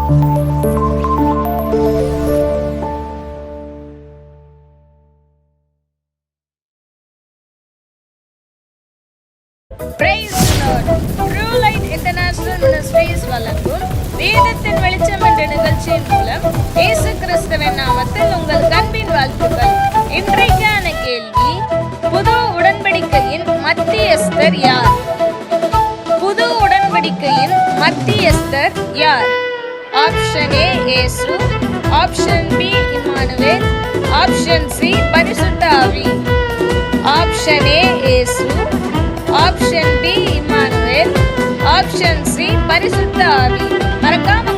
Praise the Lord. True Light International Ministries வழங்கும் வேதத்தின் வெளிச்சம் என்ற நிகழ்ச்சியின் மூலம் இயேசு கிறிஸ்துவின் நாமத்தில் உங்கள் அன்பின் வாழ்த்துக்கள். இன்றைக்கான கேள்வி, புது உடன்படிக்கையின் மத்தியஸ்தர் யார்? புது உடன்படிக்கையின் மத்தியஸ்தர் யார்? ஆப்ஷன் ஏ இயேசு, ஆப்ஷன் பி இம்மானுவேல், ஆப்ஷன் சி பரிசுத்த ஆவி. ஆப்ஷன் ஏ இயேசு, ஆப்ஷன் பி இம்மானுவேல், ஆப்ஷன் சி பரிசுத்த ஆவி. மறக்காம